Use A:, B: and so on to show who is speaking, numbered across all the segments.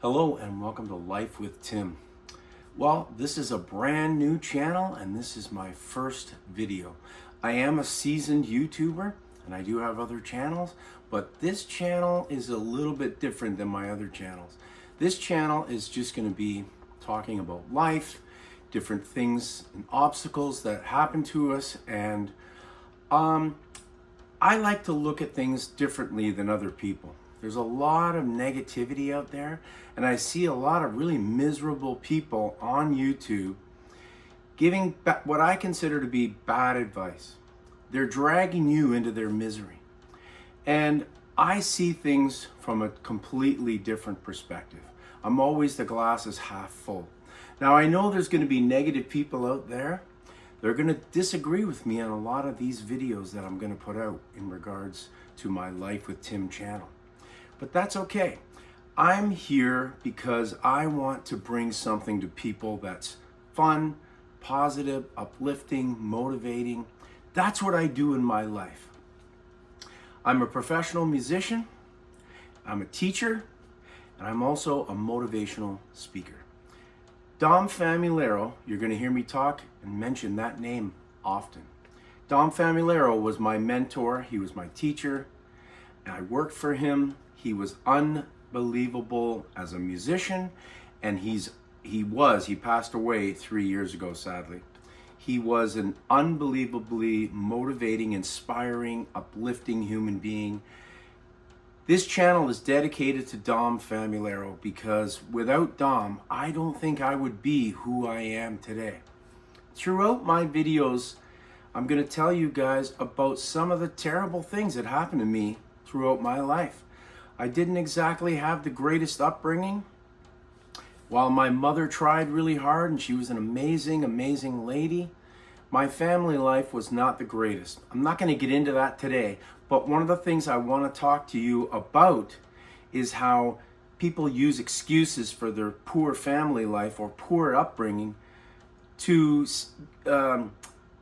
A: Hello and welcome to Life with Tim. Well, this is a brand new channel and this is my first video. I am a seasoned YouTuber and I do have other channels, but this channel is a little bit different than my other channels. This channel is just going to be talking about life, different things and obstacles that happen to us, and I like to look at things differently than other people. There's a lot of negativity out there, and I see a lot of really miserable people on YouTube giving what I consider to be bad advice. They're dragging you into their misery. And I see things from a completely different perspective. I'm always the glass is half full. Now, I know there's going to be negative people out there. They're going to disagree with me on a lot of these videos that I'm going to put out in regards to my Life with Tim channel. But that's okay. I'm here because I want to bring something to people that's fun, positive, uplifting, motivating. That's what I do in my life. I'm a professional musician, I'm a teacher, and I'm also a motivational speaker. Dom Famularo, you're going to hear me talk and mention that name often. Dom Famularo was my mentor, he was my teacher, and I worked for him. He was unbelievable as a musician, and he passed away 3 years ago, sadly. He was an unbelievably motivating, inspiring, uplifting human being. This channel is dedicated to Dom Famularo because without Dom, I don't think I would be who I am today. Throughout my videos, I'm going to tell you guys about some of the terrible things that happened to me throughout my life. I didn't exactly have the greatest upbringing. While my mother tried really hard and she was an amazing, amazing lady, my family life was not the greatest. I'm not going to get into that today, but one of the things I want to talk to you about is how people use excuses for their poor family life or poor upbringing to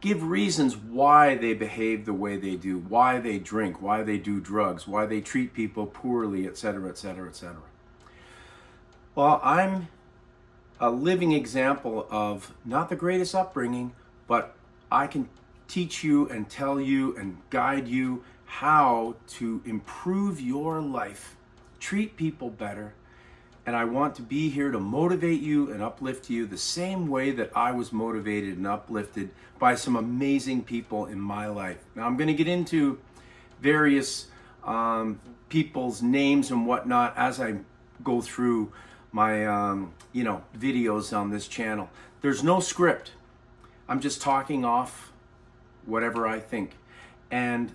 A: give reasons why they behave the way they do, why they drink, why they do drugs, why they treat people poorly, etc., etc., etc. Well, I'm a living example of not the greatest upbringing, but I can teach you and tell you and guide you how to improve your life, treat people better, and I want to be here to motivate you and uplift you the same way that I was motivated and uplifted by some amazing people in my life. Now, I'm going to get into various people's names and whatnot as I go through my videos on this channel. There's no script. I'm just talking off whatever I think. And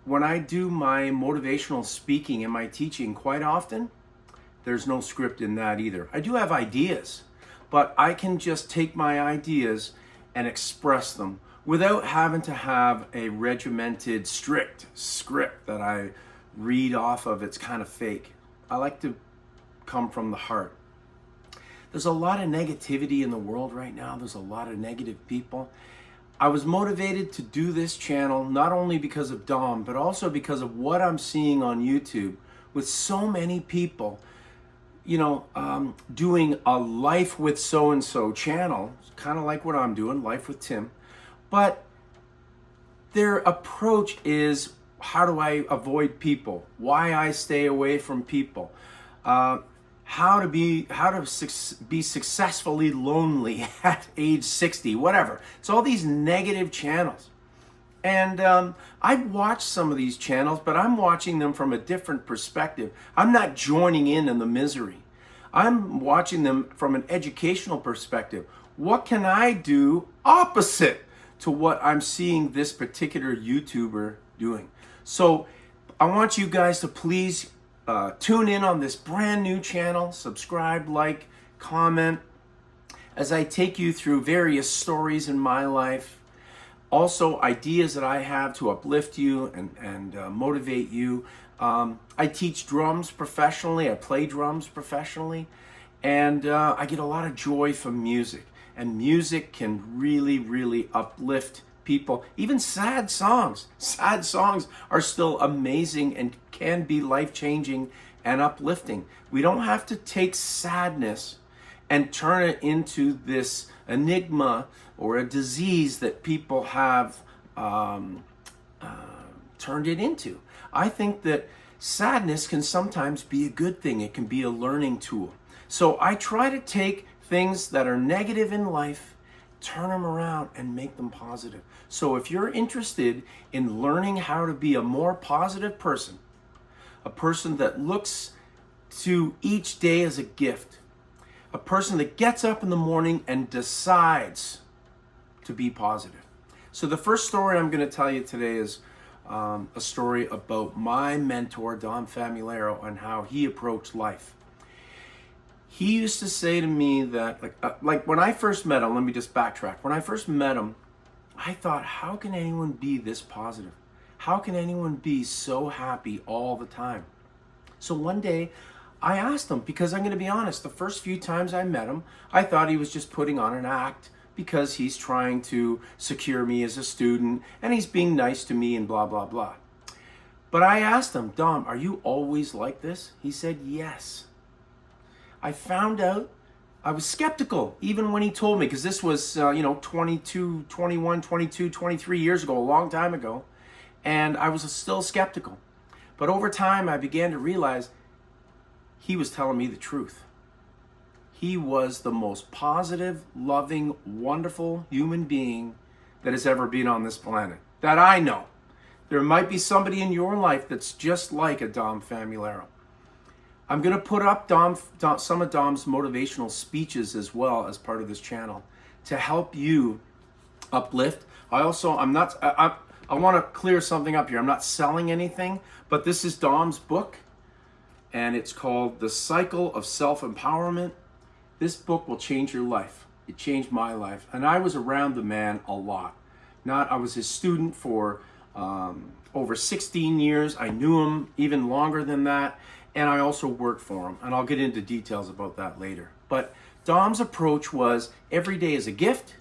A: when I do my motivational speaking and my teaching, quite often, there's no script in that either. I do have ideas, but I can just take my ideas and express them without having to have a regimented, strict script that I read off of. It's kind of fake. I like to come from the heart. There's a lot of negativity in the world right now. There's a lot of negative people. I was motivated to do this channel not only because of Dom, but also because of what I'm seeing on YouTube with so many people doing a Life with so-and-so channel, kind of like what I'm doing, Life with Tim, but their approach is, how do I avoid people? Why I stay away from people? How to be successfully lonely at age 60, whatever. It's all these negative channels. And I've watched some of these channels, but I'm watching them from a different perspective. I'm not joining in the misery. I'm watching them from an educational perspective. What can I do opposite to what I'm seeing this particular YouTuber doing? So I want you guys to please tune in on this brand new channel. Subscribe, like, comment, as I take you through various stories in my life. Also, ideas that I have to uplift you and motivate you. I teach drums professionally. I play drums professionally. And I get a lot of joy from music. And music can really, really uplift people. Even sad songs. Sad songs are still amazing and can be life-changing and uplifting. We don't have to take sadness and turn it into this enigma or a disease that people have turned it into. I think that sadness can sometimes be a good thing. It can be a learning tool. So I try to take things that are negative in life, turn them around and make them positive. So if you're interested in learning how to be a more positive person, a person that looks to each day as a gift, a person that gets up in the morning and decides to be positive. So the first story I'm going to tell you today is a story about my mentor, Dom Famularo, and how he approached life. He used to say to me that, like when I first met him, let me just backtrack. When I first met him, I thought, how can anyone be this positive? How can anyone be so happy all the time? So one day, I asked him, because I'm going to be honest, the first few times I met him, I thought he was just putting on an act because he's trying to secure me as a student and he's being nice to me and blah, blah, blah. But I asked him, Dom, are you always like this? He said, yes. I found out, I was skeptical even when he told me, because this was, 22, 21, 22, 23 years ago, a long time ago, and I was still skeptical. But over time, I began to realize he was telling me the truth. He was the most positive, loving, wonderful human being that has ever been on this planet, that I know. There might be somebody in your life that's just like a Dom Famularo. I'm going to put up some of Dom's motivational speeches as well as part of this channel to help you uplift. I want to clear something up here. I'm not selling anything, but this is Dom's book, and it's called The Cycle of Self-Empowerment. This book will change your life. It changed my life, and I was around the man a lot. I was his student for over 16 years. I knew him even longer than that. And I also worked for him, and I'll get into details about that later. But Dom's approach was every day is a gift.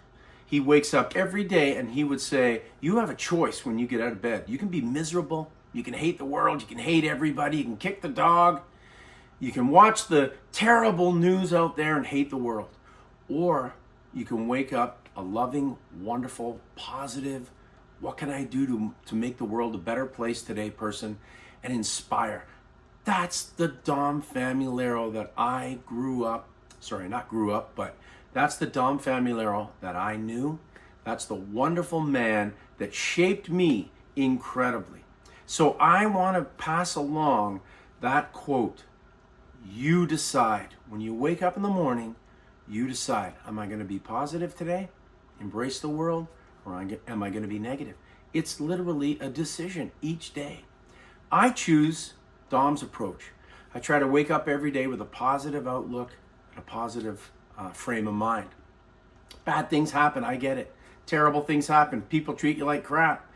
A: He wakes up every day and he would say, you have a choice when you get out of bed. You can be miserable, you can hate the world, you can hate everybody, you can kick the dog, you can watch the terrible news out there and hate the world. Or you can wake up a loving, wonderful, positive, what can I do to make the world a better place today person, and inspire. That's the Dom Famularo that I that's the Dom Famularo that I knew. That's the wonderful man that shaped me incredibly. So I want to pass along that quote. You decide. When you wake up in the morning, you decide, am I going to be positive today, embrace the world, or am I going to be negative? It's literally a decision each day. I choose Dom's approach. I try to wake up every day with a positive outlook and a positive frame of mind. Bad things happen, I get it. Terrible things happen. People treat you like crap.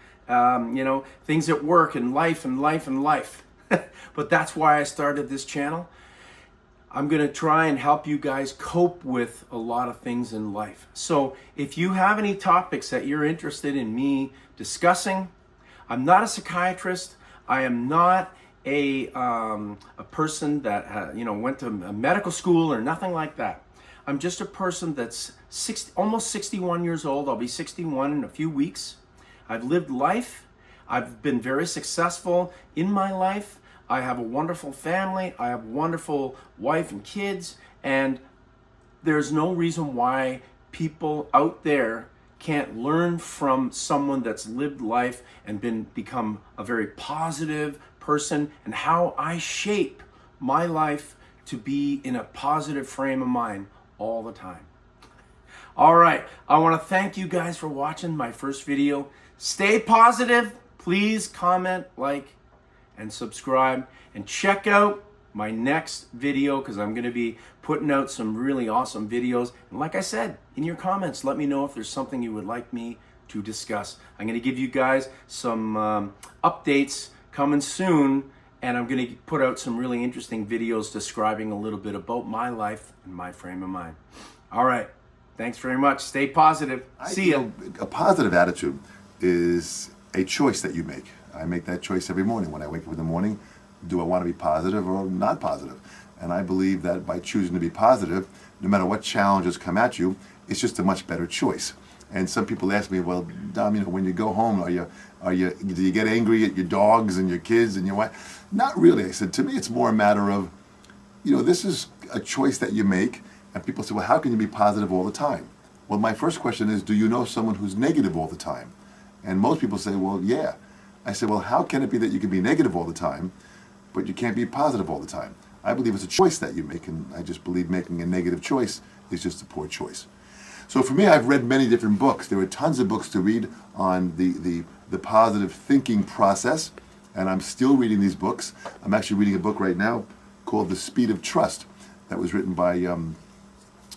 A: Things at work and life. But that's why I started this channel. I'm going to try and help you guys cope with a lot of things in life. So if you have any topics that you're interested in me discussing, I'm not a psychiatrist. I am not a person that went to a medical school or nothing like that. I'm just a person that's almost 61 years old. I'll be 61 in a few weeks. I've lived life. I've been very successful in my life. I have a wonderful family. I have a wonderful wife and kids. And there's no reason why people out there can't learn from someone that's lived life and become a very positive person, and how I shape my life to be in a positive frame of mind all the time. All right, I want to thank you guys for watching my first video. Stay positive. Please comment, like, and subscribe, and check out my next video, because I'm going to be putting out some really awesome videos. And like I said, in your comments, let me know if there's something you would like me to discuss. I'm going to give you guys some updates coming soon, and I'm going to put out some really interesting videos describing a little bit about my life and my frame of mind. All right. Thanks very much. Stay positive. See ya.
B: A positive attitude is a choice that you make. I make that choice every morning. When I wake up in the morning, Do I want to be positive or not positive? And I believe that by choosing to be positive, no matter what challenges come at you, it's just a much better choice. And some people ask me, well, Dom, when you go home, do you get angry at your dogs and your kids and your wife? Not really. I said, to me, it's more a matter of, this is a choice that you make. And people say, well, how can you be positive all the time? Well, my first question is, do you know someone who's negative all the time? And most people say, well, yeah. I said, well, how can it be that you can be negative all the time, but you can't be positive all the time? I believe it's a choice that you make, and I just believe making a negative choice is just a poor choice. So for me, I've read many different books. There are tons of books to read on the positive thinking process, and I'm still reading these books. I'm actually reading a book right now called The Speed of Trust that was written by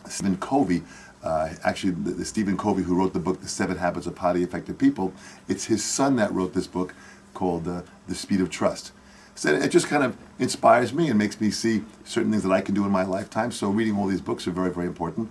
B: Stephen Covey. Actually, the Stephen Covey who wrote the book, The 7 Habits of Highly Effective People, it's his son that wrote this book called The Speed of Trust. So it just kind of inspires me and makes me see certain things that I can do in my lifetime. So reading all these books are very, very important.